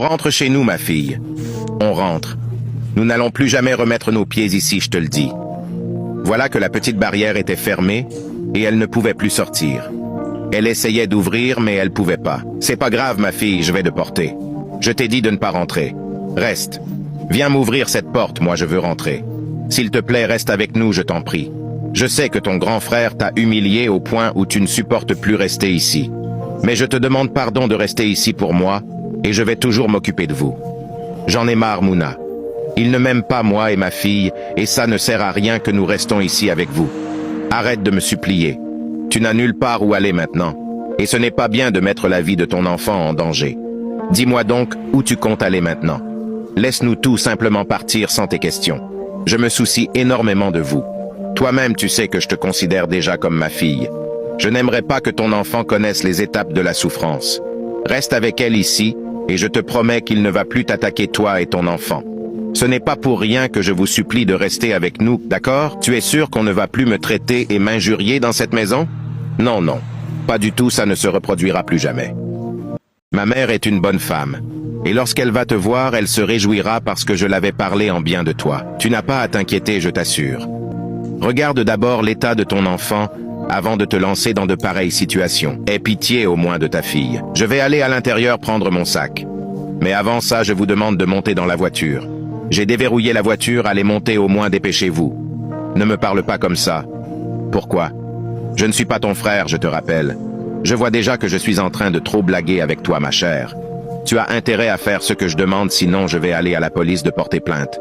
rentre chez nous, ma fille. On rentre. Nous n'allons plus jamais remettre nos pieds ici, je te le dis. Voilà que la petite barrière était fermée et elle ne pouvait plus sortir. Elle essayait d'ouvrir, mais elle pouvait pas. C'est pas grave, ma fille, je vais te porter. Je t'ai dit de ne pas rentrer. Reste. Viens m'ouvrir cette porte, moi je veux rentrer. S'il te plaît, reste avec nous, je t'en prie. Je sais que ton grand frère t'a humilié au point où tu ne supportes plus rester ici. Mais je te demande pardon de rester ici pour moi, et je vais toujours m'occuper de vous. J'en ai marre, Mouna. Il ne m'aime pas, moi et ma fille, et ça ne sert à rien que nous restons ici avec vous. Arrête de me supplier. Tu n'as nulle part où aller maintenant, et ce n'est pas bien de mettre la vie de ton enfant en danger. Dis-moi donc où tu comptes aller maintenant. Laisse-nous tout simplement partir sans tes questions. Je me soucie énormément de vous. Toi-même, tu sais que je te considère déjà comme ma fille. Je n'aimerais pas que ton enfant connaisse les étapes de la souffrance. Reste avec elle ici, et je te promets qu'il ne va plus t'attaquer toi et ton enfant. Ce n'est pas pour rien que je vous supplie de rester avec nous, d'accord? Tu es sûr qu'on ne va plus me traiter et m'injurier dans cette maison? Non, non. Pas du tout, ça ne se reproduira plus jamais. Ma mère est une bonne femme. Et lorsqu'elle va te voir, elle se réjouira parce que je l'avais parlé en bien de toi. Tu n'as pas à t'inquiéter, je t'assure. Regarde d'abord l'état de ton enfant avant de te lancer dans de pareilles situations. Aie pitié au moins de ta fille. Je vais aller à l'intérieur prendre mon sac. Mais avant ça, je vous demande de monter dans la voiture. J'ai déverrouillé la voiture, allez monter au moins, dépêchez-vous. Ne me parle pas comme ça. Pourquoi? Je ne suis pas ton frère, je te rappelle. Je vois déjà que je suis en train de trop blaguer avec toi, ma chère. Tu as intérêt à faire ce que je demande, sinon je vais aller à la police de porter plainte.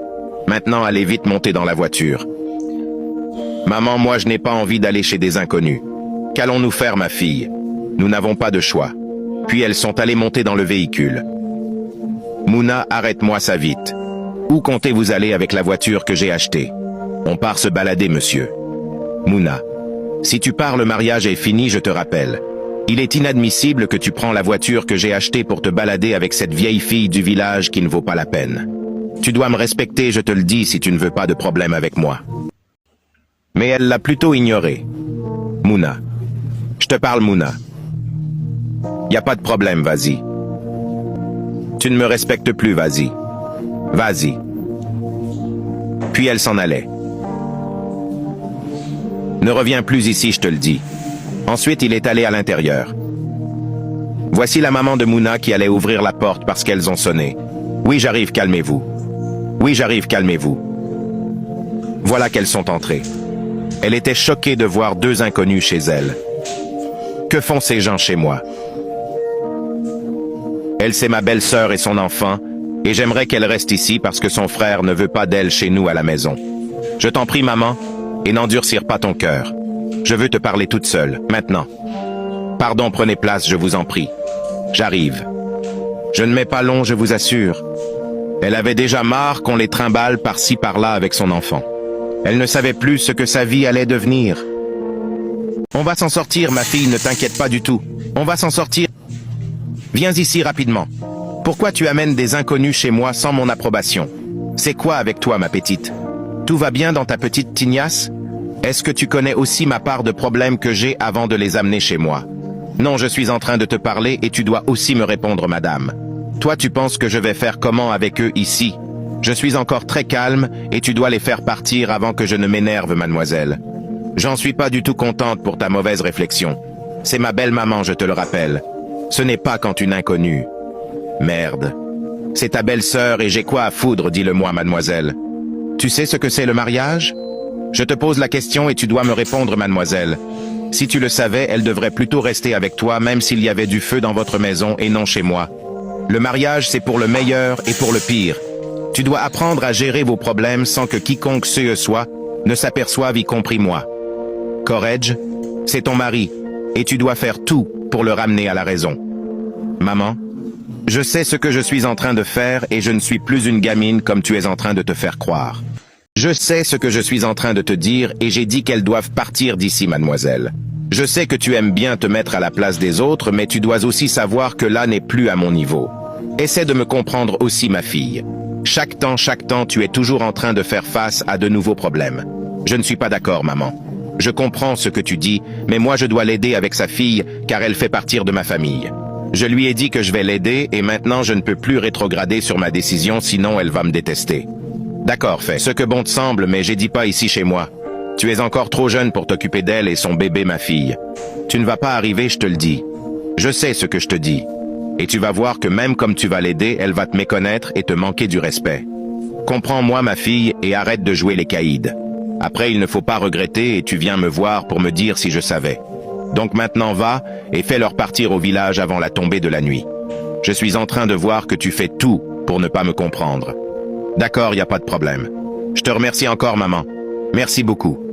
Maintenant, allez vite monter dans la voiture. Maman, moi je n'ai pas envie d'aller chez des inconnus. Qu'allons-nous faire, ma fille? Nous n'avons pas de choix. Puis elles sont allées monter dans le véhicule. Mouna, arrête-moi ça vite. Où comptez-vous aller avec la voiture que j'ai achetée? On part se balader, monsieur. Mouna, si tu pars, le mariage est fini, je te rappelle. Il est inadmissible que tu prends la voiture que j'ai achetée pour te balader avec cette vieille fille du village qui ne vaut pas la peine. Tu dois me respecter, je te le dis, si tu ne veux pas de problème avec moi. Mais elle l'a plutôt ignoré. Mouna. Je te parle, Mouna. Y a pas de problème, vas-y. Tu ne me respectes plus, vas-y. Vas-y. Puis elle s'en allait. Ne reviens plus ici, je te le dis. Ensuite, il est allé à l'intérieur. Voici la maman de Mouna qui allait ouvrir la porte parce qu'elles ont sonné. Oui, j'arrive, calmez-vous. Oui, j'arrive, calmez-vous. Voilà qu'elles sont entrées. Elle était choquée de voir deux inconnus chez elle. Que font ces gens chez moi? Elle, c'est ma belle-sœur et son enfant, et j'aimerais qu'elle reste ici parce que son frère ne veut pas d'elle chez nous à la maison. Je t'en prie, maman, et n'endurcir pas ton cœur. Je veux te parler toute seule, maintenant. Pardon, prenez place, je vous en prie. J'arrive. Je ne mets pas long, je vous assure. Elle avait déjà marre qu'on les trimballe par-ci par-là avec son enfant. Elle ne savait plus ce que sa vie allait devenir. On va s'en sortir, ma fille, ne t'inquiète pas du tout. On va s'en sortir. Viens ici rapidement. Pourquoi tu amènes des inconnus chez moi sans mon approbation? C'est quoi avec toi, ma petite? Tout va bien dans ta petite tignasse? Est-ce que tu connais aussi ma part de problèmes que j'ai avant de les amener chez moi? Non, je suis en train de te parler et tu dois aussi me répondre, madame. Toi, tu penses que je vais faire comment avec eux ici? Je suis encore très calme et tu dois les faire partir avant que je ne m'énerve, mademoiselle. J'en suis pas du tout contente pour ta mauvaise réflexion. C'est ma belle-maman, je te le rappelle. Ce n'est pas quand une inconnue. Merde. C'est ta belle-sœur et j'ai quoi à foudre, dis-le-moi, mademoiselle. Tu sais ce que c'est le mariage? Je te pose la question et tu dois me répondre, mademoiselle. Si tu le savais, elle devrait plutôt rester avec toi même s'il y avait du feu dans votre maison et non chez moi. Le mariage, c'est pour le meilleur et pour le pire. Tu dois apprendre à gérer vos problèmes sans que quiconque ce soit ne s'aperçoive, y compris moi. Courage, c'est ton mari, et tu dois faire tout pour le ramener à la raison. Maman, je sais ce que je suis en train de faire et je ne suis plus une gamine comme tu es en train de te faire croire. Je sais ce que je suis en train de te dire et j'ai dit qu'elles doivent partir d'ici, mademoiselle. Je sais que tu aimes bien te mettre à la place des autres, mais tu dois aussi savoir que là n'est plus à mon niveau. Essaie de me comprendre aussi, ma fille. Chaque temps, tu es toujours en train de faire face à de nouveaux problèmes. Je ne suis pas d'accord, maman. Je comprends ce que tu dis, mais moi je dois l'aider avec sa fille, car elle fait partie de ma famille. Je lui ai dit que je vais l'aider et maintenant je ne peux plus rétrograder sur ma décision sinon elle va me détester. D'accord, fais ce que bon te semble, mais j'ai dit pas ici chez moi. Tu es encore trop jeune pour t'occuper d'elle et son bébé, ma fille. Tu ne vas pas arriver, je te le dis. Je sais ce que je te dis. Et tu vas voir que même comme tu vas l'aider, elle va te méconnaître et te manquer du respect. Comprends-moi, ma fille, et arrête de jouer les caïds. Après, il ne faut pas regretter et tu viens me voir pour me dire si je savais. Donc maintenant va et fais-leur partir au village avant la tombée de la nuit. Je suis en train de voir que tu fais tout pour ne pas me comprendre. D'accord, y a pas de problème. Je te remercie encore, maman. Merci beaucoup.